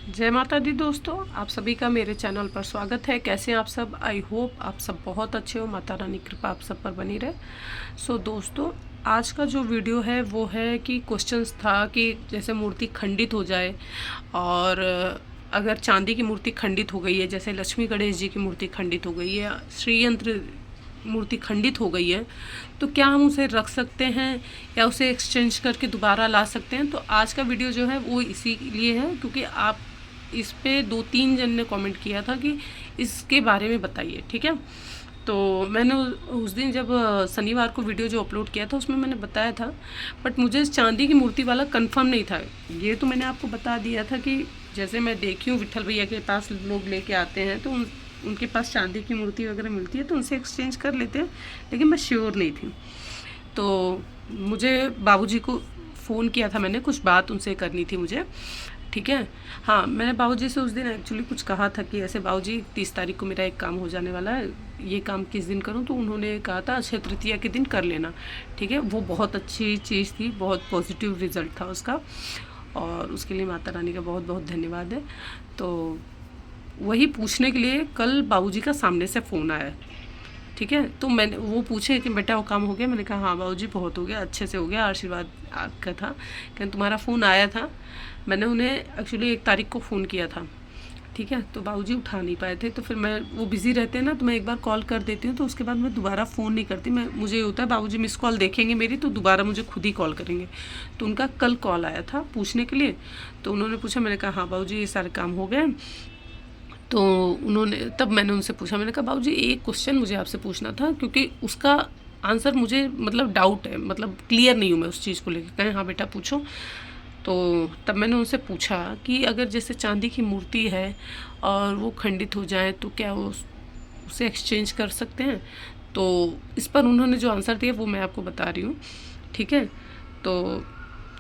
जय माता दी दोस्तों, आप सभी का मेरे चैनल पर स्वागत है। कैसे हैं आप सब? आई होप आप सब बहुत अच्छे हो। माता रानी कृपा आप सब पर बनी रहे। दोस्तों, आज का जो वीडियो है वो है कि क्वेश्चंस था कि जैसे मूर्ति खंडित हो जाए और अगर चांदी की मूर्ति खंडित हो गई है, जैसे लक्ष्मी गणेश जी की मूर्ति खंडित हो गई है, श्री यंत्र मूर्ति खंडित हो गई है, तो क्या हम उसे रख सकते हैं या उसे एक्सचेंज करके दोबारा ला सकते हैं? तो आज का वीडियो जो है वो इसीलिए है क्योंकि आप इस पे 2-3 जन ने कमेंट किया था कि इसके बारे में बताइए। ठीक है, तो मैंने उस दिन जब शनिवार को वीडियो जो अपलोड किया था उसमें मैंने बताया था, बट मुझे चांदी की मूर्ति वाला कंफर्म नहीं था। ये तो मैंने आपको बता दिया था कि जैसे मैं देखी हूँ विट्ठल भैया के पास लोग लेके आते हैं तो उनके पास चांदी की मूर्ति वगैरह मिलती है तो उनसे एक्सचेंज कर लेते हैं, लेकिन मैं श्योर नहीं थी। तो मुझे बाबूजी को फ़ोन किया था, मैंने कुछ बात उनसे करनी थी मुझे। ठीक है, हाँ, मैंने बाबूजी से उस दिन एक्चुअली कुछ कहा था कि ऐसे बाबूजी 30 तारीख को मेरा एक काम हो जाने वाला है, ये काम किस दिन करूं? तो उन्होंने कहा था अक्षय तृतीया के दिन कर लेना। ठीक है, वो बहुत अच्छी चीज़ थी, बहुत पॉजिटिव रिजल्ट था उसका और उसके लिए माता रानी का बहुत बहुत धन्यवाद है। तो वही पूछने के लिए कल बाबूजी का सामने से फ़ोन आया। ठीक है, तो मैंने वो पूछे कि बेटा वो काम हो गया? मैंने कहा हाँ बाबूजी बहुत हो गया, अच्छे से हो गया, आशीर्वाद आपका था। कहते तुम्हारा फ़ोन आया था, मैंने उन्हें एक्चुअली 1 तारीख को फ़ोन किया था। ठीक है, तो बाबूजी उठा नहीं पाए थे, तो फिर मैं वो बिज़ी रहते हैं ना, तो मैं एक बार कॉल कर देती हूँ तो उसके बाद मैं दोबारा फ़ोन नहीं करती। मुझे ये होता है बाबूजी मिस कॉल देखेंगे मेरी तो दोबारा मुझे खुद ही कॉल करेंगे। तो उनका कल कॉल आया था पूछने के लिए, तो उन्होंने पूछा, मैंने कहा हाँ बाबूजी ये सारे काम हो गए। तो तब मैंने उनसे पूछा, मैंने कहा बाबूजी एक क्वेश्चन मुझे आपसे पूछना था क्योंकि उसका आंसर मुझे मतलब डाउट है, मतलब क्लियर नहीं हूँ मैं उस चीज़ को लेकर। कहें हाँ बेटा पूछो। तो तब मैंने उनसे पूछा कि अगर जैसे चांदी की मूर्ति है और वो खंडित हो जाए तो क्या वो उसे एक्सचेंज कर सकते हैं? तो इस पर उन्होंने जो आंसर दिया वो मैं आपको बता रही हूँ। ठीक है, तो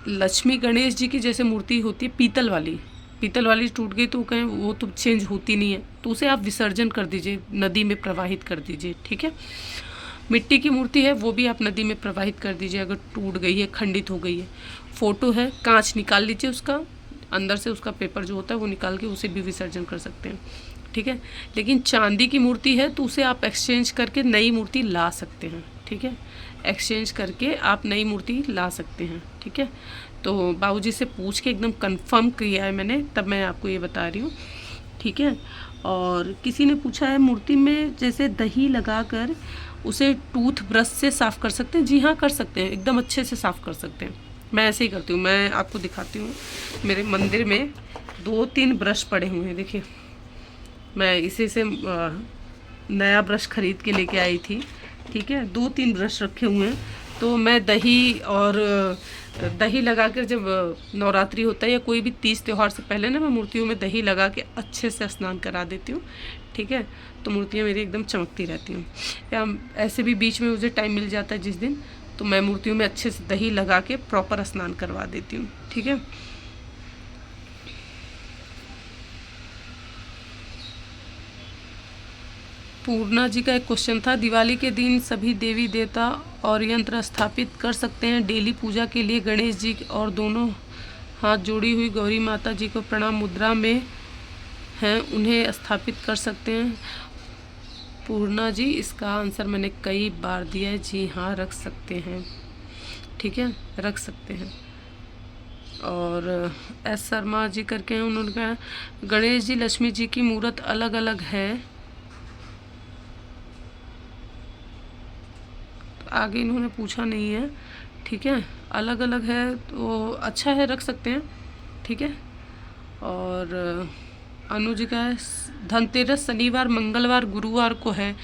लक्ष्मी गणेश जी की जैसे मूर्ति होती है पीतल वाली टूट गई तो कहें वो तो चेंज होती नहीं है, तो उसे आप विसर्जन कर दीजिए, नदी में प्रवाहित कर दीजिए। ठीक है, मिट्टी की मूर्ति है वो भी आप नदी में प्रवाहित कर दीजिए अगर टूट गई है, खंडित हो गई है। फ़ोटो है, कांच निकाल लीजिए उसका, अंदर से उसका पेपर जो होता है वो निकाल के उसे भी विसर्जन कर सकते हैं। ठीक है, लेकिन चांदी की मूर्ति है तो उसे आप एक्सचेंज करके नई मूर्ति ला सकते हैं। ठीक है, एक्सचेंज करके आप नई मूर्ति ला सकते हैं। ठीक है, तो बाबूजी से पूछ के एकदम कंफर्म किया है मैंने, तब मैं आपको ये बता रही हूँ। ठीक है, और किसी ने पूछा है मूर्ति में जैसे दही लगाकर उसे टूथ ब्रश से साफ़ कर सकते हैं? जी हाँ कर सकते हैं, एकदम अच्छे से साफ़ कर सकते हैं। मैं ऐसे ही करती हूँ, मैं आपको दिखाती हूँ। मेरे मंदिर में 2-3 ब्रश पड़े हुए हैं, देखिए मैं इसी से नया ब्रश खरीद के लेके आई थी। ठीक है, 2-3 ब्रश रखे हुए हैं। तो मैं दही लगा कर जब नवरात्रि होता है या कोई भी तीज त्यौहार से पहले ना मैं मूर्तियों में दही लगा के अच्छे से स्नान करा देती हूँ। ठीक है, तो मूर्तियाँ मेरी एकदम चमकती रहती हैं। या ऐसे भी बीच में मुझे टाइम मिल जाता है जिस दिन, तो मैं मूर्तियों में अच्छे से दही लगा के प्रॉपर स्नान करवा देती हूँ। ठीक है, पूर्णा जी का एक क्वेश्चन था, दिवाली के दिन सभी देवी देवता और यंत्र स्थापित कर सकते हैं डेली पूजा के लिए? गणेश जी और दोनों हाथ जोड़ी हुई गौरी माता जी को प्रणाम मुद्रा में हैं, उन्हें स्थापित कर सकते हैं? पूर्णा जी, इसका आंसर मैंने कई बार दिया है, जी हाँ रख सकते हैं। ठीक है, रख सकते हैं। और एस शर्मा जी करके हैं, उन्होंने कहा गणेश जी लक्ष्मी जी की मूर्त अलग अलग है, आगे इन्होंने पूछा नहीं है। ठीक है, अलग अलग है तो अच्छा है, रख सकते हैं। ठीक है, और अनुज का धनतेरस शनिवार मंगलवार गुरुवार को है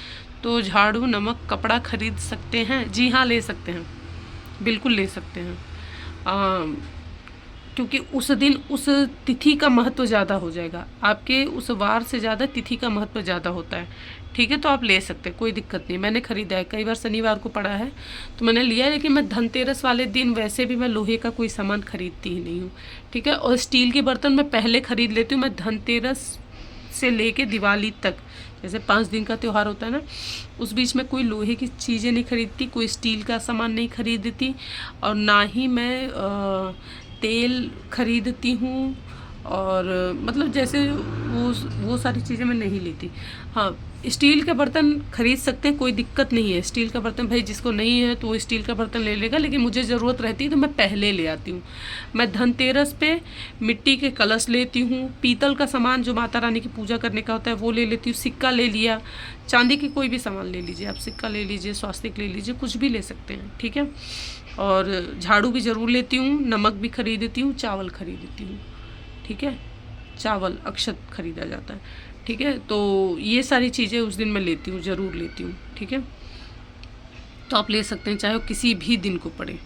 तो झाड़ू नमक कपड़ा खरीद सकते हैं? जी हाँ ले सकते हैं, बिल्कुल ले सकते हैं। क्योंकि उस दिन उस तिथि का महत्व ज़्यादा हो जाएगा, आपके उस वार से ज़्यादा तिथि का महत्व ज़्यादा होता है। ठीक है, तो आप ले सकते हैं, कोई दिक्कत नहीं। मैंने ख़रीदा है, कई बार शनिवार को पड़ा है तो मैंने लिया है, लेकिन मैं धनतेरस वाले दिन वैसे भी मैं लोहे का कोई सामान खरीदती ही नहीं हूँ। ठीक है, और स्टील के बर्तन मैं पहले ख़रीद लेती हूँ, मैं धनतेरस से लेके दिवाली तक, जैसे 5 दिन का त्यौहार होता है ना, उस बीच में कोई लोहे की चीज़ें नहीं खरीदती, कोई स्टील का सामान नहीं खरीदती, और ना ही मैं तेल खरीदती हूँ और मतलब जैसे वो सारी चीज़ें मैं नहीं लेती। हाँ, स्टील का बर्तन खरीद सकते हैं, कोई दिक्कत नहीं है। स्टील का बर्तन भाई जिसको नहीं है तो वो स्टील का बर्तन ले लेगा, लेकिन मुझे ज़रूरत रहती है तो मैं पहले ले आती हूँ। मैं धनतेरस पे मिट्टी के कलश लेती हूँ, पीतल का सामान जो माता रानी की पूजा करने का होता है वो ले लेती हूँ, सिक्का ले लिया, चांदी की कोई भी सामान ले लीजिए आप, सिक्का ले लीजिए, स्वास्तिक ले लीजिए, कुछ भी ले सकते हैं, ठीक है। और झाड़ू भी ज़रूर लेती हूँ, नमक भी खरीदती हूँ, चावल खरीदती हूँ, ठीक है। चावल अक्षत खरीदा जाता है, ठीक है। तो ये सारी चीज़ें उस दिन मैं लेती हूँ, ज़रूर लेती हूँ, ठीक है। तो आप ले सकते हैं चाहे वो किसी भी दिन को पड़े,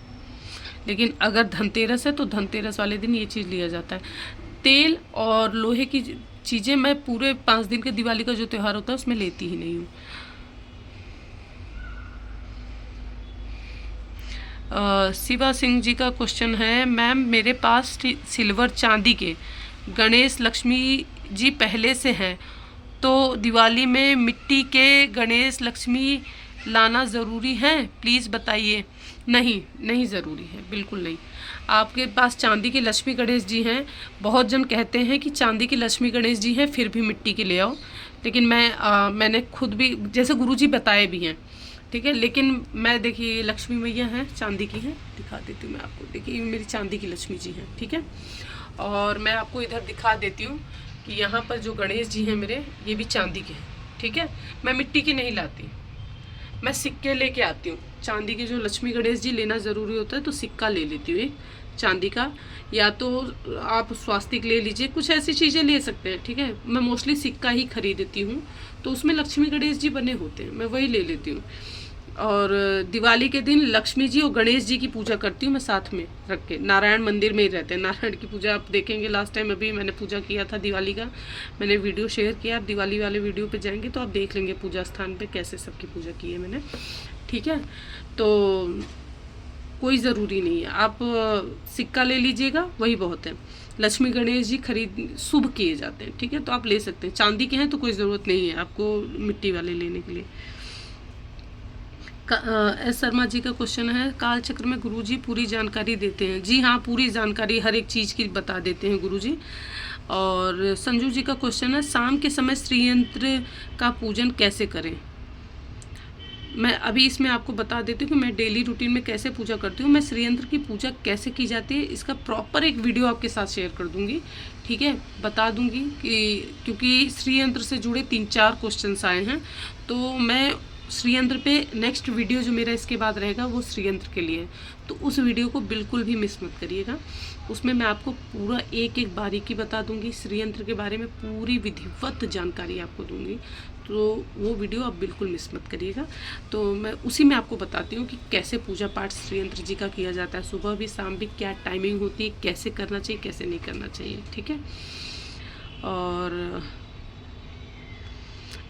लेकिन अगर धनतेरस है तो धनतेरस वाले दिन ये चीज़ लिया जाता है। तेल और लोहे की चीज़ें मैं पूरे 5 दिन के दिवाली का जो त्यौहार होता है उसमें लेती ही नहीं हूँ। शिवा सिंह जी का क्वेश्चन है, मैम मेरे पास सिल्वर चांदी के गणेश लक्ष्मी जी पहले से हैं, तो दिवाली में मिट्टी के गणेश लक्ष्मी लाना ज़रूरी है, प्लीज़ बताइए। नहीं, नहीं ज़रूरी है, बिल्कुल नहीं। आपके पास चांदी के लक्ष्मी गणेश जी हैं, बहुत जन कहते हैं कि चांदी के लक्ष्मी गणेश जी हैं फिर भी मिट्टी के ले आओ, लेकिन मैंने खुद भी जैसे गुरुजी बताए भी हैं, ठीक है। लेकिन मैं देखिए लक्ष्मी मैया हैं, चांदी की हैं, दिखा देती हूँ मैं आपको। देखिए मेरी चांदी की लक्ष्मी जी हैं, ठीक है। और मैं आपको इधर दिखा देती हूँ कि यहाँ पर जो गणेश जी हैं मेरे, ये भी चांदी के हैं, ठीक है। मैं मिट्टी की नहीं लाती, मैं सिक्के लेके आती हूँ। चांदी के जो लक्ष्मी गणेश जी लेना ज़रूरी होता है तो सिक्का ले लेती हूँ एक चांदी का, या तो आप स्वास्तिक ले लीजिए, कुछ ऐसी चीज़ें ले सकते हैं, ठीक है। मैं मोस्टली सिक्का ही खरीदती हूँ, तो उसमें लक्ष्मी गणेश जी बने होते हैं, मैं वही ले लेती हूँ। और दिवाली के दिन लक्ष्मी जी और गणेश जी की पूजा करती हूँ मैं साथ में रख के। नारायण मंदिर में ही रहते हैं, नारायण की पूजा आप देखेंगे। लास्ट टाइम अभी मैंने पूजा किया था दिवाली का, मैंने वीडियो शेयर किया, आप दिवाली वाले वीडियो पे जाएंगे तो आप देख लेंगे पूजा स्थान पे कैसे सबकी पूजा की है मैंने, ठीक है। तो कोई ज़रूरी नहीं है, आप सिक्का ले लीजिएगा वही बहुत है। लक्ष्मी गणेश जी खरीद शुभ किए जाते हैं, ठीक है, तो आप ले सकते हैं। चांदी के हैं तो कोई ज़रूरत नहीं है आपको मिट्टी वाले लेने के लिए। एस शर्मा जी का क्वेश्चन है, काल चक्र में गुरुजी पूरी जानकारी देते हैं। जी हाँ, पूरी जानकारी हर एक चीज़ की बता देते हैं गुरुजी। और संजू जी का क्वेश्चन है, शाम के समय श्रीयंत्र का पूजन कैसे करें। मैं अभी इसमें आपको बता देती हूँ कि मैं डेली रूटीन में कैसे पूजा करती हूँ। मैं श्रीयंत्र की पूजा कैसे की जाती है इसका प्रॉपर एक वीडियो आपके साथ शेयर कर दूँगी, ठीक है, बता दूँगी कि क्योंकि श्रीयंत्र से जुड़े 3-4 क्वेश्चंस आए हैं, तो मैं श्रीयंत्र पे नेक्स्ट वीडियो जो मेरा इसके बाद रहेगा वो श्रीयंत्र के लिए है, तो उस वीडियो को बिल्कुल भी मिस मत करिएगा। उसमें मैं आपको पूरा एक एक बारीकी बता दूंगी, श्रीयंत्र के बारे में पूरी विधिवत जानकारी आपको दूंगी, तो वो वीडियो आप बिल्कुल मिस मत करिएगा। तो मैं उसी में आपको बताती हूँ कि कैसे पूजा पाठ श्रीयंत्र जी का किया जाता है, सुबह भी शाम भी क्या टाइमिंग होती है, कैसे करना चाहिए कैसे नहीं करना चाहिए, ठीक है। और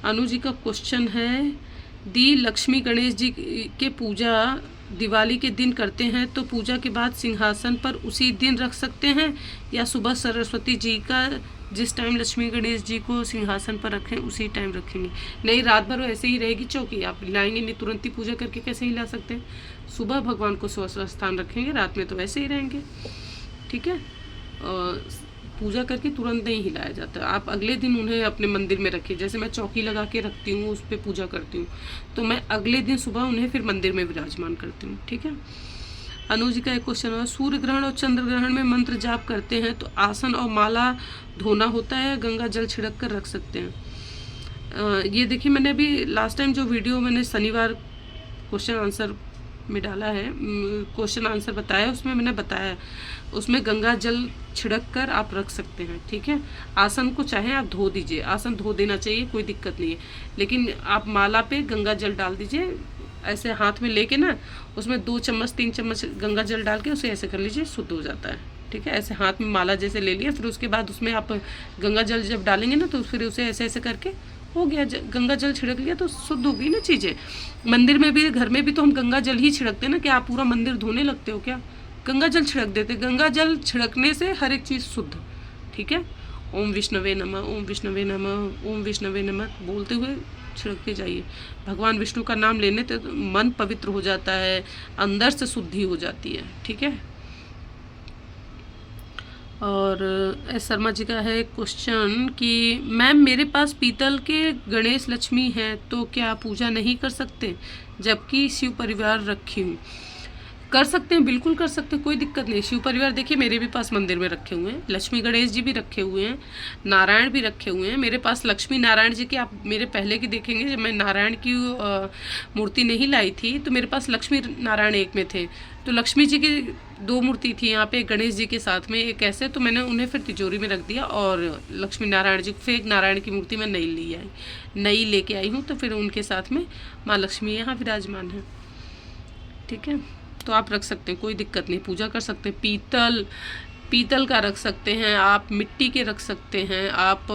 अनु जी का क्वेश्चन है, दी लक्ष्मी गणेश जी के पूजा दिवाली के दिन करते हैं तो पूजा के बाद सिंहासन पर उसी दिन रख सकते हैं, या सुबह सरस्वती जी का जिस टाइम लक्ष्मी गणेश जी को सिंहासन पर रखें उसी टाइम रखेंगे। नहीं, रात भर ऐसे ही रहेगी चौकी, आप लाएंगे नहीं, तुरंत ही पूजा करके कैसे ही ला सकते हैं। सुबह भगवान को स्वस्थान रखेंगे, रात में तो वैसे ही रहेंगे, ठीक है। पूजा करके तुरंत नहीं हिलाया जाता, आप अगले दिन उन्हें अपने मंदिर में रखिए। जैसे मैं चौकी लगा के रखती हूँ, उस पर पूजा करती हूँ, तो मैं अगले दिन सुबह उन्हें फिर मंदिर में विराजमान करती हूँ, ठीक है। अनु जी का एक क्वेश्चन है, सूर्य ग्रहण और चंद्र ग्रहण में मंत्र जाप करते हैं तो आसन और माला धोना होता है, गंगा जल छिड़क कर रख सकते हैं। ये देखिए मैंने अभी लास्ट टाइम जो वीडियो मैंने शनिवार क्वेश्चन आंसर में डाला है, क्वेश्चन आंसर बताया, उसमें मैंने बताया, उसमें गंगा जल छिड़क कर आप रख सकते हैं, ठीक है। आसन को चाहे आप धो दीजिए, आसन धो देना चाहिए, कोई दिक्कत नहीं है, लेकिन आप माला पे गंगा जल डाल दीजिए, ऐसे हाथ में लेके ना उसमें 2 चम्मच 3 चम्मच गंगा जल डाल के उसे ऐसे कर लीजिए, शुद्ध हो जाता है, ठीक है। ऐसे हाथ में माला जैसे ले लिया, फिर उसके बाद उसमें आप गंगा जल जब डालेंगे ना तो फिर उसे ऐसे ऐसे करके हो गया, गंगा जल छिड़क लिया तो शुद्ध हो गई ना चीज़ें। मंदिर में भी घर में भी तो हम गंगा जल ही छिड़कते हैं ना, कि आप पूरा मंदिर धोने लगते हो क्या, गंगा जल छिड़क देते। गंगा जल छिड़कने से हर एक चीज़ शुद्ध, ठीक है। ओम विष्णवे नमः, ओम विष्णवे नमः, ओम विष्णवे नमः बोलते हुए छिड़कते जाइए। भगवान विष्णु का नाम लेने से तो मन पवित्र हो जाता है, अंदर से शुद्धि हो जाती है, ठीक है। और एस शर्मा जी का है क्वेश्चन कि मैम मेरे पास पीतल के गणेश लक्ष्मी हैं तो क्या पूजा नहीं कर सकते जबकि शिव परिवार रखी हूँ? कर सकते हैं, बिल्कुल कर सकते हैं, कोई दिक्कत नहीं। शिव परिवार देखिए मेरे भी पास मंदिर में रखे हुए हैं, लक्ष्मी गणेश जी भी रखे हुए हैं, नारायण भी रखे हुए हैं मेरे पास। लक्ष्मी नारायण जी की आप मेरे पहले की देखेंगे, जब मैं नारायण की मूर्ति नहीं लाई थी तो मेरे पास लक्ष्मी नारायण एक में थे, तो लक्ष्मी जी की 2 मूर्ति थी यहाँ पे, गणेश जी के साथ में एक ऐसे, तो मैंने उन्हें फिर तिजोरी में रख दिया और लक्ष्मी नारायण जी फिर एक नारायण की मूर्ति मैं नई लेके आई हूँ, तो फिर उनके साथ में माँ लक्ष्मी यहाँ विराजमान है। ठीक है, तो आप रख सकते हैं, कोई दिक्कत नहीं, पूजा कर सकते हैं। पीतल का रख सकते हैं आप, मिट्टी के रख सकते हैं आप,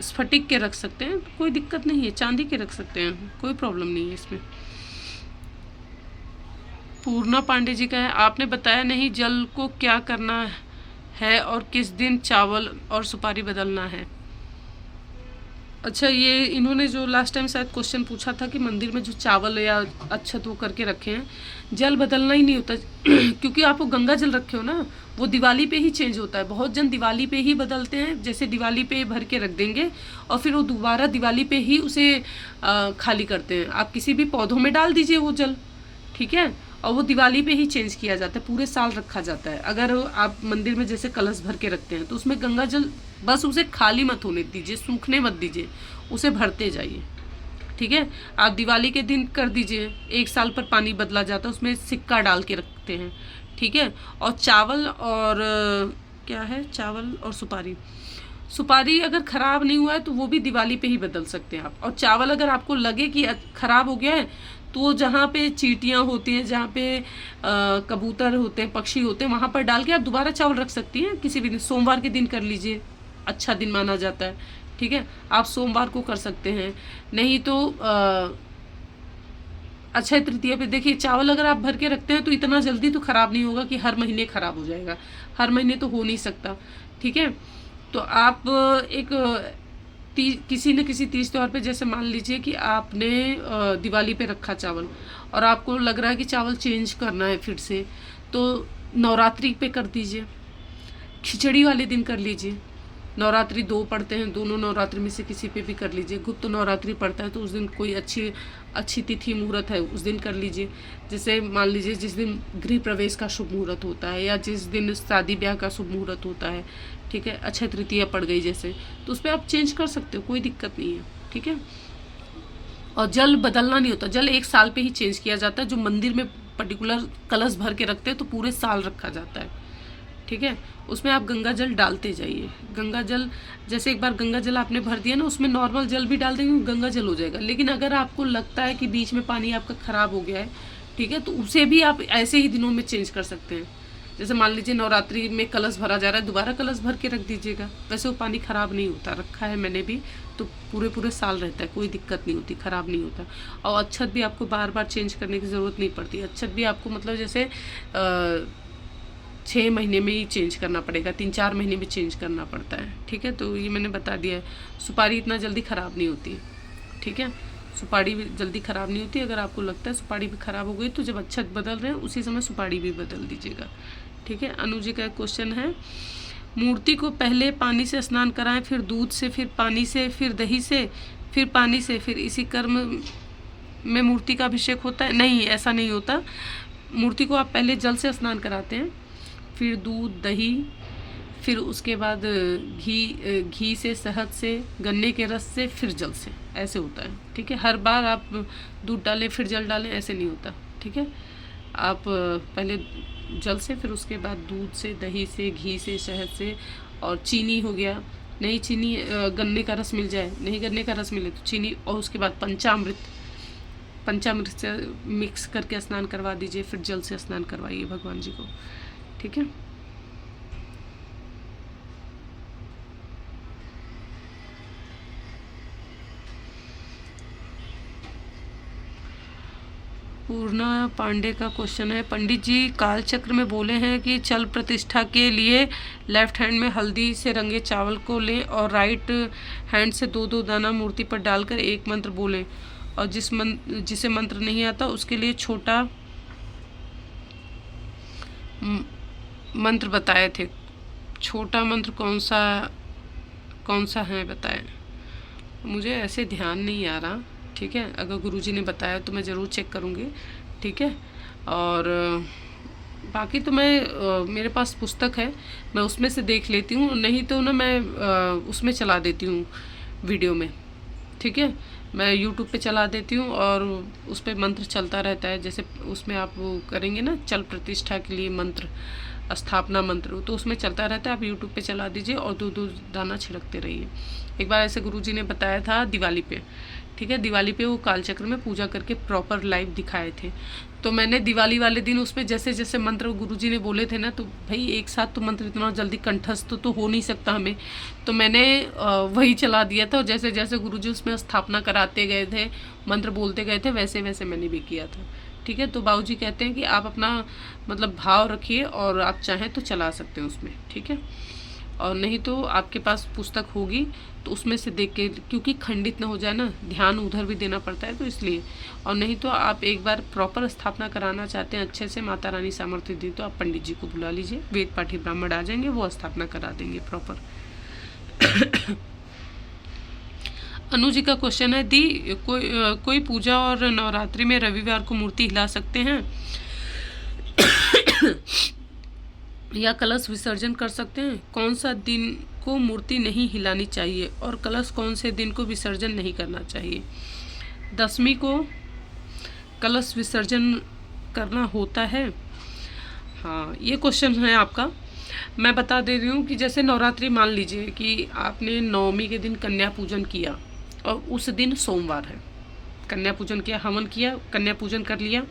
स्फटिक के रख सकते हैं, कोई दिक्कत नहीं है, चांदी के रख सकते हैं, कोई प्रॉब्लम नहीं है इसमें। पूर्णा पांडे जी का है, आपने बताया नहीं जल को क्या करना है और किस दिन चावल और सुपारी बदलना है। अच्छा, ये इन्होंने जो लास्ट टाइम शायद क्वेश्चन पूछा था कि मंदिर में जो चावल या अक्षत वो करके रखे हैं, जल बदलना ही नहीं होता क्योंकि आप वो गंगा जल रखे हो ना, वो दिवाली पे ही चेंज होता है। बहुत जन दिवाली पे ही बदलते हैं, जैसे दिवाली पे भर के रख देंगे और फिर वो दोबारा दिवाली पे ही उसे खाली करते हैं। आप किसी भी पौधों में डाल दीजिए वो जल, ठीक है, और वो दिवाली पे ही चेंज किया जाता है, पूरे साल रखा जाता है। अगर आप मंदिर में जैसे कलश भर के रखते हैं तो उसमें गंगा जल, बस उसे खाली मत होने दीजिए, सूखने मत दीजिए, उसे भरते जाइए। ठीक है, आप दिवाली के दिन कर दीजिए, 1 साल पर पानी बदला जाता है, उसमें सिक्का डाल के रखते हैं। ठीक है, और चावल और क्या है, चावल और सुपारी अगर ख़राब नहीं हुआ है तो वो भी दिवाली पे ही बदल सकते हैं आप। और चावल अगर आपको लगे कि ख़राब हो गया है तो जहाँ पे चींटियाँ होती हैं, जहाँ पे कबूतर होते हैं, पक्षी होते हैं, वहाँ पर डाल के आप दोबारा चावल रख सकती हैं किसी भी दिन। सोमवार के दिन कर लीजिए, अच्छा दिन माना जाता है। ठीक है, आप सोमवार को कर सकते हैं, नहीं तो अक्षय तृतीया पे देखिए, चावल अगर आप भर के रखते हैं तो इतना जल्दी तो ख़राब नहीं होगा कि हर महीने ख़राब हो जाएगा, हर महीने तो हो नहीं सकता। ठीक है, तो आप एक किसी न किसी तीज त्यौहार पे, जैसे मान लीजिए कि आपने दिवाली पे रखा चावल और आपको लग रहा है कि चावल चेंज करना है फिर से, तो नवरात्रि पे कर दीजिए, खिचड़ी वाले दिन कर लीजिए। नवरात्रि 2 पढ़ते हैं, दोनों नवरात्रि में से किसी पे भी कर लीजिए। गुप्त नवरात्रि पढ़ता है तो उस दिन कोई अच्छी तिथि मुहूर्त है उस दिन कर लीजिए। जैसे मान लीजिए जिस दिन गृह प्रवेश का शुभ मुहूर्त होता है या जिस दिन शादी ब्याह का शुभ मुहूर्त होता है, ठीक है, अक्षय तृतीया पड़ गई जैसे, तो उस पर आप चेंज कर सकते हो, कोई दिक्कत नहीं है। ठीक है, और जल बदलना नहीं होता, जल 1 साल पे ही चेंज किया जाता है। जो मंदिर में पर्टिकुलर कलश भर के रखते हैं तो पूरे साल रखा जाता है। ठीक है, उसमें आप गंगा जल डालते जाइए। गंगा जल, जैसे एक बार गंगा जल आपने भर दिया ना, उसमें नॉर्मल जल भी डाल देंगे, गंगा जल हो जाएगा। लेकिन अगर आपको लगता है कि बीच में पानी आपका ख़राब हो गया है, ठीक है, तो उसे भी आप ऐसे ही दिनों में चेंज कर सकते हैं। जैसे मान लीजिए नवरात्रि में कलश भरा जा रहा है, दोबारा कलश भर के रख दीजिएगा, वैसे वो पानी ख़राब नहीं होता, रखा है मैंने भी, तो पूरे साल रहता है, कोई दिक्कत नहीं होती, ख़राब नहीं होता। और अच्छत भी आपको बार बार चेंज करने की ज़रूरत नहीं पड़ती। अच्छत भी आपको मतलब जैसे 6 महीने में ही चेंज करना पड़ेगा, 3-4 महीने में चेंज करना पड़ता है। ठीक है, तो ये मैंने बता दिया है। सुपारी इतना जल्दी ख़राब नहीं होती, ठीक है, सुपारी भी जल्दी ख़राब नहीं होती। अगर आपको लगता है सुपारी भी ख़राब हो गई तो जब अच्छत बदल रहे हैं उसी समय सुपारी भी बदल दीजिएगा। ठीक है, अनु जी का एक क्वेश्चन है, मूर्ति को पहले पानी से स्नान कराएं, फिर दूध से, फिर पानी से, फिर दही से, फिर पानी से, फिर इसी क्रम में मूर्ति का अभिषेक होता है? नहीं, ऐसा नहीं होता। मूर्ति को आप पहले जल से स्नान कराते हैं, फिर दूध, दही, फिर उसके बाद घी से, शहद से, गन्ने के रस से, फिर जल से, ऐसे होता है। ठीक है, हर बार आप दूध डालें फिर जल डालें, ऐसे नहीं होता। ठीक है, आप पहले जल से, फिर उसके बाद दूध से, दही से, घी से, शहद से, और चीनी हो गया, नहीं चीनी, गन्ने का रस मिल जाए, नहीं गन्ने का रस मिले तो चीनी, और उसके बाद पंचामृत से मिक्स करके स्नान करवा दीजिए, फिर जल से स्नान करवाइए भगवान जी को। ठीक है, पूर्णा पांडे का क्वेश्चन है, पंडित जी काल चक्र में बोले हैं कि चल प्रतिष्ठा के लिए लेफ्ट हैंड में हल्दी से रंगे चावल को लें और राइट हैंड से 2-2 दाना मूर्ति पर डालकर एक मंत्र बोलें, और जिसे मंत्र नहीं आता उसके लिए छोटा मंत्र बताए थे, छोटा मंत्र कौन सा है बताएं। मुझे ऐसे ध्यान नहीं आ रहा, ठीक है। अगर गुरुजी ने बताया तो मैं ज़रूर चेक करूँगी, ठीक है। और बाकी तो मैं मेरे पास पुस्तक है, मैं उसमें से देख लेती हूँ, नहीं तो ना मैं उसमें चला देती हूँ वीडियो में, ठीक है। मैं यूट्यूब पे चला देती हूँ और उस पर मंत्र चलता रहता है। जैसे उसमें आप वो करेंगे ना, चल प्रतिष्ठा के लिए मंत्र, स्थापना मंत्र, तो उसमें चलता रहता है। आप यूट्यूब पे चला दीजिए और दूध दाना छिड़कते रहिए। एक बार ऐसे गुरुजी ने बताया था दिवाली पे, ठीक है। दिवाली पे वो कालचक्र में पूजा करके प्रॉपर लाइव दिखाए थे। तो मैंने दिवाली वाले दिन उसमें जैसे जैसे मंत्र गुरुजी ने बोले थे ना, तो भाई एक साथ तो मंत्र इतना जल्दी कंठस्थ तो हो नहीं सकता हमें, तो मैंने वही चला दिया था। और जैसे जैसे गुरुजी उसमें स्थापना कराते गए थे, मंत्र बोलते गए थे, वैसे वैसे मैंने भी किया था, ठीक है। तो बाबूजी कहते हैं कि आप अपना मतलब भाव रखिए और आप चाहें तो चला सकते हैं उसमें, ठीक है। और नहीं तो आपके पास पुस्तक होगी तो उसमें से देख के, क्योंकि खंडित ना हो जाए ना, ध्यान उधर भी देना पड़ता है, तो इसलिए। और नहीं तो आप एक बार प्रॉपर स्थापना कराना चाहते हैं अच्छे से, माता रानी सामर्थ्य दी, तो आप पंडित जी को बुला लीजिए, वेद पाठी ब्राह्मण आ जाएंगे, वो स्थापना करा देंगे प्रॉपर। अनु जी का क्वेश्चन है, दी कोई पूजा और नवरात्रि में रविवार को मूर्ति हिला सकते हैं या कलश विसर्जन कर सकते हैं? कौन सा दिन को मूर्ति नहीं हिलानी चाहिए और कलश कौन से दिन को विसर्जन नहीं करना चाहिए? 10वीं को कलश विसर्जन करना होता है? हाँ, ये क्वेश्चन है आपका। मैं बता दे रही हूँ कि जैसे नवरात्रि, मान लीजिए कि आपने 9वीं के दिन कन्या पूजन किया और उस दिन सोमवार है, कन्या पूजन किया, हवन किया, कन्या पूजन कर लिया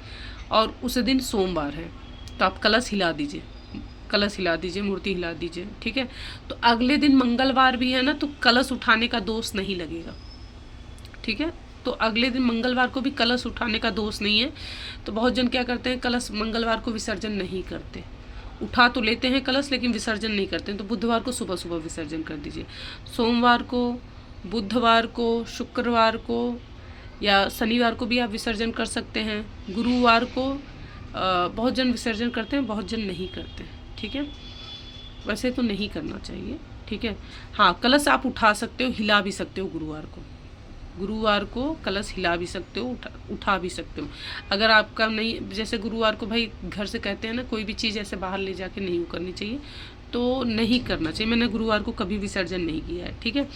और उस दिन सोमवार है, तो आप कलश हिला दीजिए, कलश हिला दीजिए, मूर्ति हिला दीजिए, ठीक है। तो अगले दिन मंगलवार भी है ना, तो कलश उठाने का दोष नहीं लगेगा, ठीक है। तो अगले दिन मंगलवार को भी कलश उठाने का दोष नहीं है। तो बहुत जन क्या करते हैं, कलश मंगलवार को विसर्जन नहीं करते, उठा तो लेते हैं कलश लेकिन विसर्जन नहीं करते हैं। तो बुधवार को सुबह सुबह विसर्जन कर दीजिए, सोमवार को, बुधवार को, शुक्रवार को या शनिवार को भी आप विसर्जन कर सकते हैं। गुरुवार को बहुत जन विसर्जन करते हैं, बहुत जन नहीं करते हैं, ठीक है। वैसे तो नहीं करना चाहिए, ठीक है। हाँ, कलश आप उठा सकते हो, हिला भी सकते हो। गुरुवार को कलश हिला भी सकते हो, उठा भी सकते हो। अगर आपका नहीं, जैसे गुरुवार को भाई घर से कहते हैं ना, कोई भी चीज़ ऐसे बाहर ले जाके नहीं करनी चाहिए, तो नहीं करना चाहिए। मैंने गुरुवार को कभी विसर्जन नहीं किया है, ठीक है।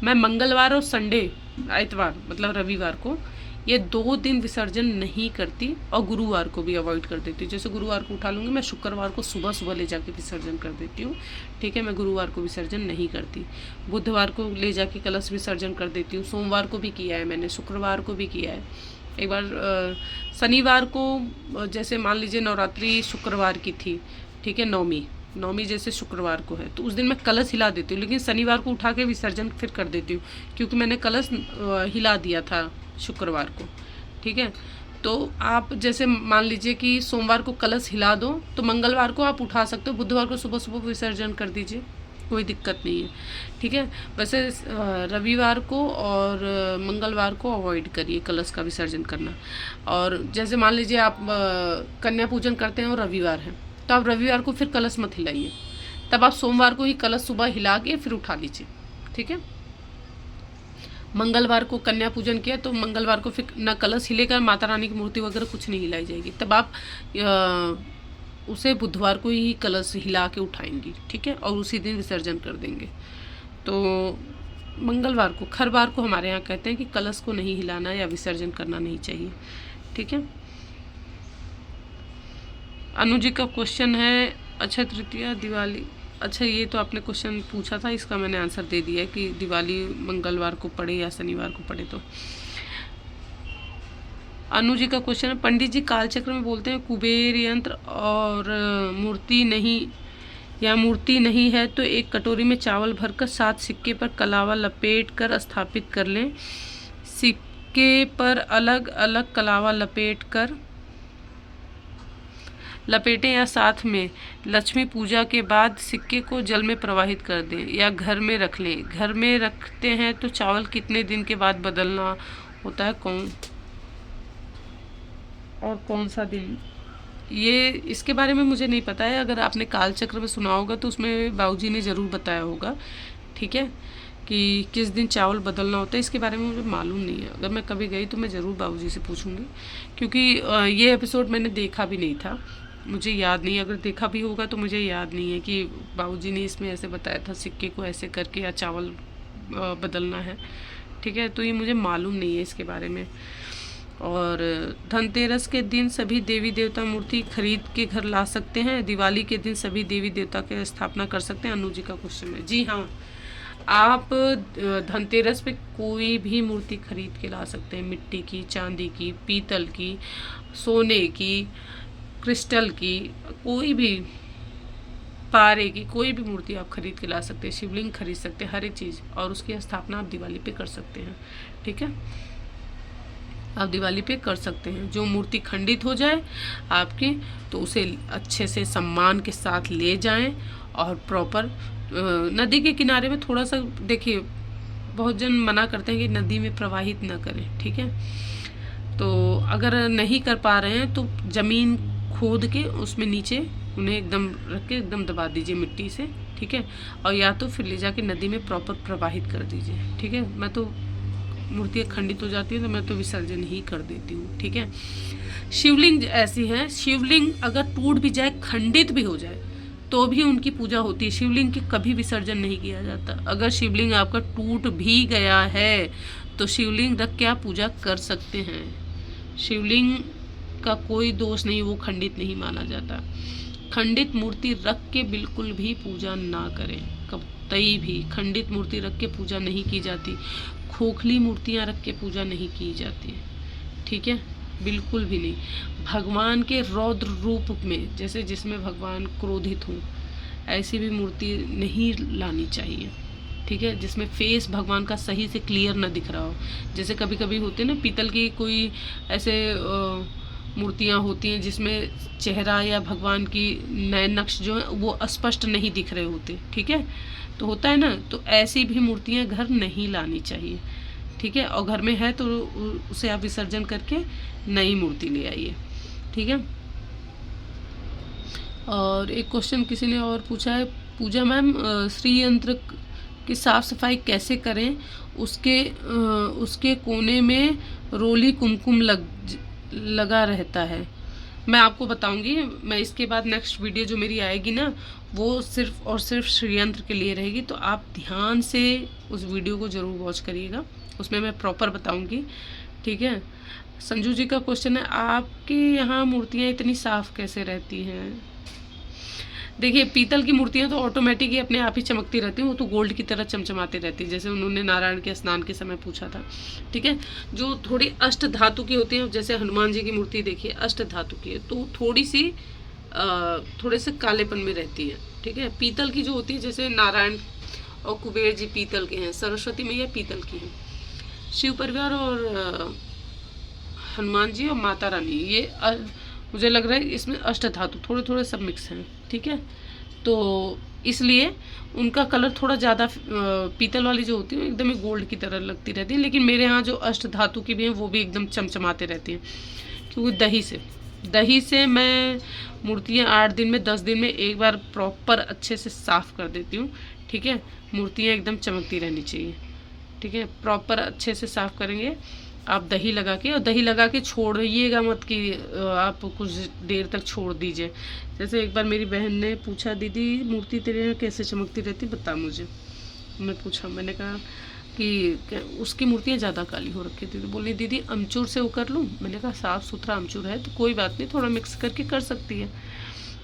मैं मंगलवार और संडे, आइतवार मतलब रविवार को, ये 2 दिन विसर्जन नहीं करती और गुरुवार को भी अवॉइड कर देती हूँ। जैसे गुरुवार को उठा लूँगी, मैं शुक्रवार को सुबह सुबह ले जाके विसर्जन कर देती हूँ, ठीक है। मैं गुरुवार को विसर्जन नहीं करती, बुधवार को ले जाके कलश विसर्जन कर देती हूँ, सोमवार को भी किया है मैंने, शुक्रवार को भी किया है। एक बार शनिवार को, जैसे मान लीजिए नवरात्रि शुक्रवार की थी, ठीक है, नौमी जैसे शुक्रवार को है, तो उस दिन मैं कलश हिला देती हूँ, लेकिन शनिवार को उठा के विसर्जन फिर कर देती हूँ, क्योंकि मैंने कलश हिला दिया था शुक्रवार को, ठीक है। तो आप जैसे मान लीजिए कि सोमवार को कलश हिला दो, तो मंगलवार को आप उठा सकते हो, बुधवार को सुबह सुबह विसर्जन कर दीजिए, कोई दिक्कत नहीं है, ठीक है। वैसे रविवार को और मंगलवार को अवॉइड करिए कलश का विसर्जन करना। और जैसे मान लीजिए आप कन्या पूजन करते हैं और रविवार है, तो आप रविवार को फिर कलश मत हिलाइए, तब आप सोमवार को ही कलश सुबह हिला के फिर उठा लीजिए, ठीक है। मंगलवार को कन्या पूजन किया तो मंगलवार को फिर ना कलश हिलेगा, माता रानी की मूर्ति वगैरह कुछ नहीं हिलाई जाएगी, तब आप उसे बुधवार को ही कलश हिला के उठाएंगी, ठीक है, और उसी दिन विसर्जन कर देंगे। तो मंगलवार को, खरवार को हमारे यहाँ कहते हैं कि कलश को नहीं हिलाना या विसर्जन करना नहीं चाहिए, ठीक है। अनु जी का क्वेश्चन है, अक्षय तृतीया दिवाली, अच्छा ये तो आपने क्वेश्चन पूछा था, इसका मैंने आंसर दे दिया कि दिवाली मंगलवार को पड़े या शनिवार को पड़े। तो अनु जी का क्वेश्चन है, पंडित जी कालचक्र में बोलते हैं कुबेर यंत्र और मूर्ति नहीं है तो एक कटोरी में चावल भरकर 7 सिक्के पर कलावा लपेट कर स्थापित कर लें। सिक्के पर अलग अलग कलावा लपेटें या साथ में लक्ष्मी पूजा के बाद सिक्के को जल में प्रवाहित कर दें या घर में रख लें। घर में रखते हैं तो चावल कितने दिन के बाद बदलना होता है, कौन सा दिन ये इसके बारे में मुझे नहीं पता है। अगर आपने काल चक्र में सुना होगा तो उसमें बाबूजी ने ज़रूर बताया होगा, ठीक है, कि किस दिन चावल बदलना होता है। इसके बारे में मुझे मालूम नहीं है। अगर मैं कभी गई तो मैं ज़रूर बाबूजी से पूछूंगी, क्योंकि ये एपिसोड मैंने देखा भी नहीं था, मुझे याद नहीं। अगर देखा भी होगा तो मुझे याद नहीं है कि बाबूजी ने इसमें ऐसे बताया था सिक्के को ऐसे करके या चावल बदलना है, ठीक है। तो ये मुझे मालूम नहीं है इसके बारे में। और धनतेरस के दिन सभी देवी देवता मूर्ति खरीद के घर ला सकते हैं। दिवाली के दिन सभी देवी देवता की स्थापना कर सकते हैं। अनु जी का क्वेश्चन है। जी हाँ, आप धनतेरस पे कोई भी मूर्ति खरीद के ला सकते हैं। मिट्टी की, चांदी की, पीतल की, सोने की, क्रिस्टल की, कोई भी पारे की कोई भी मूर्ति आप खरीद के ला सकते हैं। शिवलिंग खरीद सकते हैं, हर एक चीज़। और उसकी स्थापना आप दिवाली पे कर सकते हैं, ठीक है। आप दिवाली पे कर सकते हैं। जो मूर्ति खंडित हो जाए आपकी, तो उसे अच्छे से सम्मान के साथ ले जाएं और प्रॉपर नदी के किनारे में थोड़ा सा, देखिए बहुत जन मना करते हैं कि नदी में प्रवाहित ना करें, ठीक है। तो अगर नहीं कर पा रहे हैं तो ज़मीन खोद के उसमें नीचे उन्हें एकदम रख के एकदम दबा दीजिए मिट्टी से, ठीक है। और या तो फिर ले जाके नदी में प्रॉपर प्रवाहित कर दीजिए, ठीक है। मैं तो मूर्तियाँ खंडित हो जाती है तो मैं तो विसर्जन ही कर देती हूँ, ठीक है। शिवलिंग ऐसी है, शिवलिंग अगर टूट भी जाए, खंडित भी हो जाए, तो भी उनकी पूजा होती है। शिवलिंग की कभी विसर्जन नहीं किया जाता। अगर शिवलिंग आपका टूट भी गया है तो शिवलिंग रख के आप पूजा कर सकते हैं। शिवलिंग का कोई दोष नहीं, वो खंडित नहीं माना जाता। खंडित मूर्ति रख के बिल्कुल भी पूजा ना करें, कतई भी खंडित मूर्ति रख के पूजा नहीं की जाती। खोखली मूर्तियां रख के पूजा नहीं की जाती, ठीक है, बिल्कुल भी नहीं। भगवान के रौद्र रूप में, जैसे जिसमें भगवान क्रोधित हों, ऐसी भी मूर्ति नहीं लानी चाहिए, ठीक है। जिसमें फेस भगवान का सही से क्लियर ना दिख रहा हो। जैसे कभी कभी होते ना पीतल की कोई ऐसे मूर्तियाँ होती हैं जिसमें चेहरा या भगवान की नयन नक्श जो है वो स्पष्ट नहीं दिख रहे होते, ठीक है। तो होता है ना, तो ऐसी भी मूर्तियाँ घर नहीं लानी चाहिए, ठीक है। और घर में है तो उसे आप विसर्जन करके नई मूर्ति ले आइए, ठीक है। और एक क्वेश्चन किसी ने और पूछा है, पूजा मैम श्री यंत्र की साफ सफाई कैसे करें? उसके कोने में रोली कुमकुम लगा रहता है। मैं आपको बताऊंगी। मैं इसके बाद नेक्स्ट वीडियो जो मेरी आएगी ना, वो सिर्फ और सिर्फ श्रीयंत्र के लिए रहेगी। तो आप ध्यान से उस वीडियो को ज़रूर वॉच करिएगा, उसमें मैं प्रॉपर बताऊंगी, ठीक है। संजू जी का क्वेश्चन है, आपके यहाँ मूर्तियाँ इतनी साफ़ कैसे रहती हैं? देखिए, पीतल की मूर्तियाँ तो ऑटोमेटिक ही अपने आप ही चमकती रहती हैं, वो तो गोल्ड की तरह चमचमाती रहती है। जैसे उन्होंने नारायण के स्नान के समय पूछा था, ठीक है। जो थोड़ी अष्ट धातु की होती हैं, जैसे हनुमान जी की मूर्ति देखिए अष्ट धातु की है, तो थोड़ी सी थोड़े से कालेपन में रहती है, ठीक है। पीतल की जो होती है, जैसे नारायण और कुबेर जी पीतल के हैं, सरस्वती मैया पीतल की है, शिव परिवार और हनुमान जी और माता रानी, ये मुझे लग रहा है इसमें अष्ट धातु थोड़े थोड़े सब मिक्स हैं, ठीक है। तो इसलिए उनका कलर थोड़ा ज़्यादा, पीतल वाली जो होती है एकदम ही गोल्ड की तरह लगती रहती है। लेकिन मेरे यहाँ जो अष्ट धातु की भी हैं वो भी एकदम चमचमाते रहती हैं, क्योंकि दही से मैं मूर्तियाँ 8 दिन में 10 दिन में एक बार प्रॉपर अच्छे से साफ़ कर देती हूँ, ठीक है। मूर्तियाँ एकदम चमकती रहनी चाहिए, ठीक है। प्रॉपर अच्छे से साफ़ करेंगे आप दही लगा के, और दही लगा के छोड़िएगा मत कि आप कुछ देर तक छोड़ दीजिए। जैसे एक बार मेरी बहन ने पूछा, दीदी मूर्ति तेरे यहाँ कैसे चमकती रहती बता मुझे। मैंने कहा कि उसकी मूर्तियाँ ज़्यादा काली हो रखी थी। तो बोली दीदी अमचूर से वो कर लूँ? मैंने कहा साफ़ सुथरा अमचूर है तो कोई बात नहीं, थोड़ा मिक्स करके कर सकती है।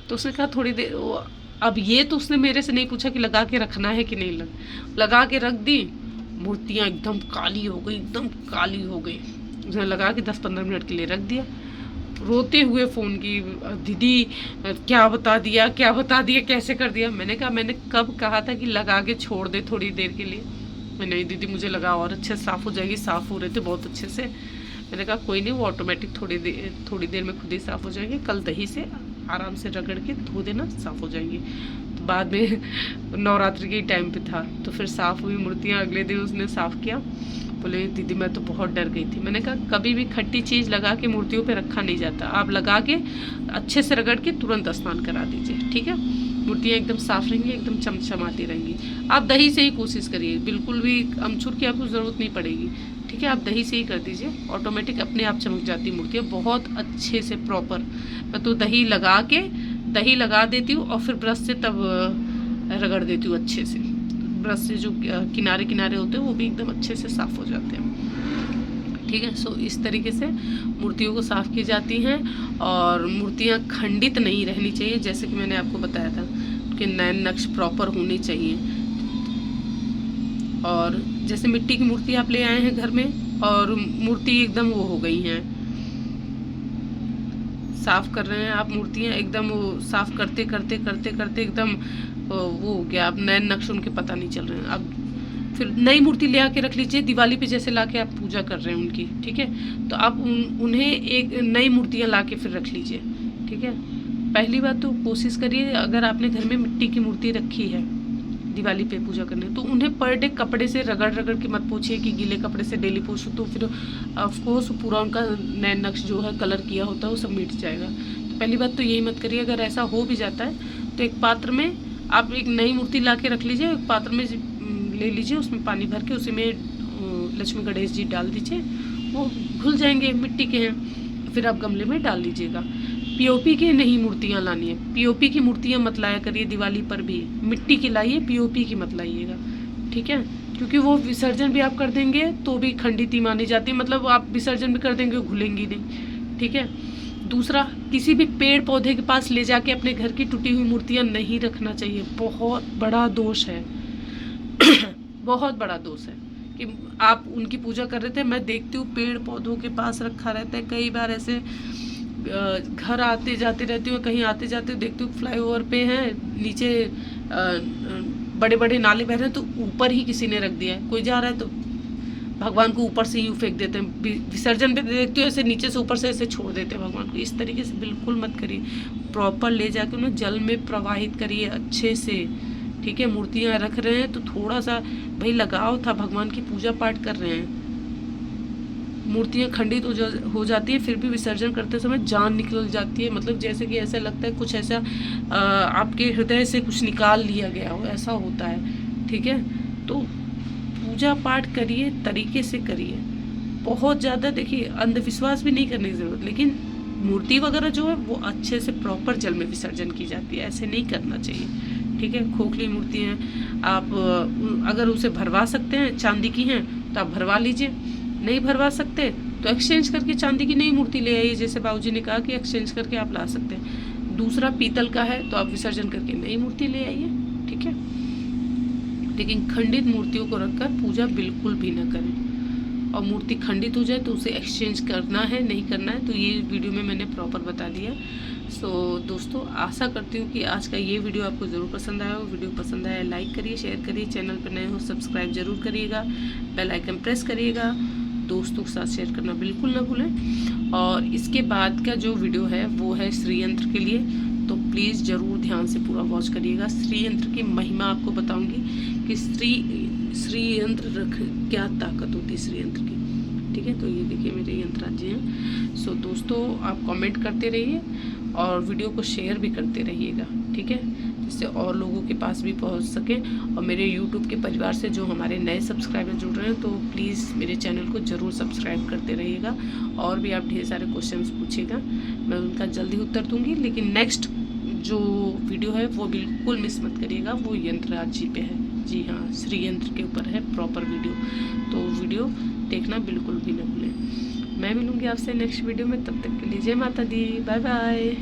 तो उसने कहा थोड़ी देर, अब ये तो उसने मेरे से नहीं पूछा कि लगा के रखना है कि नहीं, लगा के रख दी, मूर्तियाँ एकदम काली हो गई, एकदम काली हो गई। उसने लगा के 10-15 मिनट के लिए रख दिया, रोते हुए फ़ोन की, दीदी क्या बता दिया कैसे कर दिया। मैंने कहा मैंने कब कहा था कि लगा के छोड़ दे थोड़ी देर के लिए? मैं नहीं दीदी मुझे लगा और अच्छे से साफ़ हो जाएगी, साफ़ हो रहे थे बहुत अच्छे से। मैंने कहा कोई नहीं, वो ऑटोमेटिक थोड़ी देर में खुद ही साफ़ हो जाएंगे। कल दही से आराम से रगड़ के धो देना, साफ़ हो जाएंगी। तो बाद में नवरात्रि के टाइम पे था, तो फिर साफ़ हुई मूर्तियाँ। अगले दिन उसने साफ़ किया, बोले दीदी मैं तो बहुत डर गई थी। मैंने कहा कभी भी खट्टी चीज़ लगा के मूर्तियों पे रखा नहीं जाता, आप लगा के अच्छे से रगड़ के तुरंत स्नान करा दीजिए, ठीक है। मूर्तियाँ एकदम साफ़ रहेंगी, एकदम चमचमाती रहेंगी। आप दही से ही कोशिश करिए, बिल्कुल भी अमचूर की आपको ज़रूरत नहीं पड़ेगी, ठीक है। आप दही से ही कर दीजिए, ऑटोमेटिक अपने आप चमक जाती मूर्तियाँ बहुत अच्छे से प्रॉपर। मैं तो दही लगा देती हूँ और फिर ब्रश से तब रगड़ देती हूँ अच्छे से। ब्रश से जो किनारे किनारे होते हैं वो भी एकदम अच्छे से साफ़ हो जाते हैं, ठीक है। सो इस तरीके से मूर्तियों को साफ़ की जाती हैं और मूर्तियाँ खंडित नहीं रहनी चाहिए, जैसे कि मैंने आपको बताया था कि नयन नक्श प्रॉपर होनी चाहिए। और जैसे मिट्टी की मूर्ति आप ले आए हैं घर में और मूर्ति एकदम वो हो गई हैं, साफ़ कर रहे हैं आप मूर्तियाँ, एकदम वो साफ़ करते करते करते करते एकदम वो हो गया, अब नए नक्श उनके पता नहीं चल रहे हैं। अब फिर नई मूर्ति ले आके रख लीजिए, दिवाली पे जैसे ला के आप पूजा कर रहे हैं उनकी, ठीक है। तो आप उन्हें एक नई मूर्तियाँ ला के फिर रख लीजिए, ठीक है। पहली बात तो कोशिश करिए, अगर आपने घर में मिट्टी की मूर्ति रखी है दिवाली पे पूजा करने, तो उन्हें पर डे कपड़े से रगड़ रगड़ के मत पूछिए कि गीले कपड़े से डेली पोछो, तो फिर ऑफकोर्स पूरा उनका नए नक्श जो है कलर किया होता है वो सब मिट जाएगा। तो पहली बात तो यही मत करिए। अगर ऐसा हो भी जाता है तो एक पात्र में आप एक नई मूर्ति ला के रख लीजिए, एक पात्र में ले लीजिए, उसमें पानी भर के उसी में लक्ष्मी गणेश जी डाल दीजिए, वो घुल जाएंगे, मिट्टी के हैं। फिर आप गमले में डाल लीजिएगा। पीओपी की नहीं मूर्तियाँ लानी है, पीओपी की मूर्तियाँ मत लाया करिए दिवाली पर भी, मिट्टी की लाइए, पीओपी की मत लाइएगा, ठीक है। क्योंकि वो विसर्जन भी आप कर देंगे तो भी खंडित ही मानी जाती है, मतलब आप विसर्जन भी कर देंगे घुलेंगी नहीं, ठीक है। दूसरा, किसी भी पेड़ पौधे के पास ले जाके अपने घर की टूटी हुई मूर्तियाँ नहीं रखना चाहिए, बहुत बड़ा दोष है बहुत बड़ा दोष है कि आप उनकी पूजा कर रहे थे। मैं देखती हूँ पेड़ पौधों के पास रखा रहता है, कई बार ऐसे घर आते जाते रहती हूँ, कहीं आते जाते देखती हूँ फ्लाईओवर पे है, नीचे बड़े बड़े नाले बह रहे हैं तो ऊपर ही किसी ने रख दिया है, कोई जा रहा है तो भगवान को ऊपर से ही फेंक देते हैं। विसर्जन पे देखते हो ऐसे नीचे से ऊपर से ऐसे छोड़ देते हैं भगवान को। इस तरीके से बिल्कुल मत करिए, प्रॉपर ले जाके उन्हें जल में प्रवाहित करिए अच्छे से, ठीक है। मूर्तियाँ रख रहे हैं तो थोड़ा सा भाई लगाव था, भगवान की पूजा पाठ कर रहे हैं। मूर्तियाँ खंडित हो जाती है, फिर भी विसर्जन करते समय जान निकल जाती है, मतलब जैसे कि ऐसा लगता है कुछ ऐसा आपके हृदय से कुछ निकाल लिया गया हो, ऐसा होता है, ठीक है। तो पूजा पाठ करिए, तरीके से करिए, बहुत ज़्यादा देखिए अंधविश्वास भी नहीं करने की ज़रूरत, लेकिन मूर्ति वगैरह जो है वो अच्छे से प्रॉपर जल में विसर्जन की जाती है, ऐसे नहीं करना चाहिए, ठीक है। खोखली मूर्ति हैं, आप अगर उसे भरवा सकते हैं, चांदी की हैं तो आप भरवा लीजिए, नहीं भरवा सकते तो एक्सचेंज करके चांदी की नई मूर्ति ले आइए, जैसे बाबूजी ने कहा कि एक्सचेंज करके आप ला सकते हैं। दूसरा, पीतल का है तो आप विसर्जन करके नई मूर्ति ले आइए, ठीक है। लेकिन खंडित मूर्तियों को रखकर पूजा बिल्कुल भी न करें, और मूर्ति खंडित हो जाए तो उसे एक्सचेंज करना है नहीं करना है तो ये वीडियो में मैंने प्रॉपर बता दिया। सो दोस्तों, आशा करती हूँ कि आज का ये वीडियो आपको ज़रूर पसंद आया हो। वीडियो पसंद आया लाइक करिए, शेयर करिए, चैनल पर नए हो सब्सक्राइब जरूर करिएगा, बेल आइकन प्रेस करिएगा, दोस्तों के साथ शेयर करना बिल्कुल ना भूलें। और इसके बाद का जो वीडियो है वो है श्री यंत्र के लिए, तो प्लीज़ ज़रूर ध्यान से पूरा वॉच करिएगा। श्री यंत्र की महिमा आपको बताऊंगी कि श्री यंत्र रख क्या ताकत होती है श्री यंत्र की, ठीक है। तो ये देखिए मेरे यंत्राज जी हैं। सो दोस्तों, आप कमेंट करते रहिए और वीडियो को शेयर भी करते रहिएगा, ठीक है, जिससे और लोगों के पास भी पहुंच सके। और मेरे यूट्यूब के परिवार से जो हमारे नए सब्सक्राइबर जुड़ रहे हैं तो प्लीज़ मेरे चैनल को ज़रूर सब्सक्राइब करते रहिएगा। और भी आप ढेर सारे क्वेश्चंस पूछिएगा, मैं उनका जल्दी उत्तर दूंगी। लेकिन नेक्स्ट जो वीडियो है वो बिल्कुल मिस मत करिएगा, वो यंत्रराज जी पे है। जी हाँ, श्री यंत्र के ऊपर है प्रॉपर वीडियो, तो वीडियो देखना बिल्कुल भी न भूलें। मैं मिलूँगी आपसे नेक्स्ट वीडियो में, तब तक के लिए जय माता दी, बाय बाय।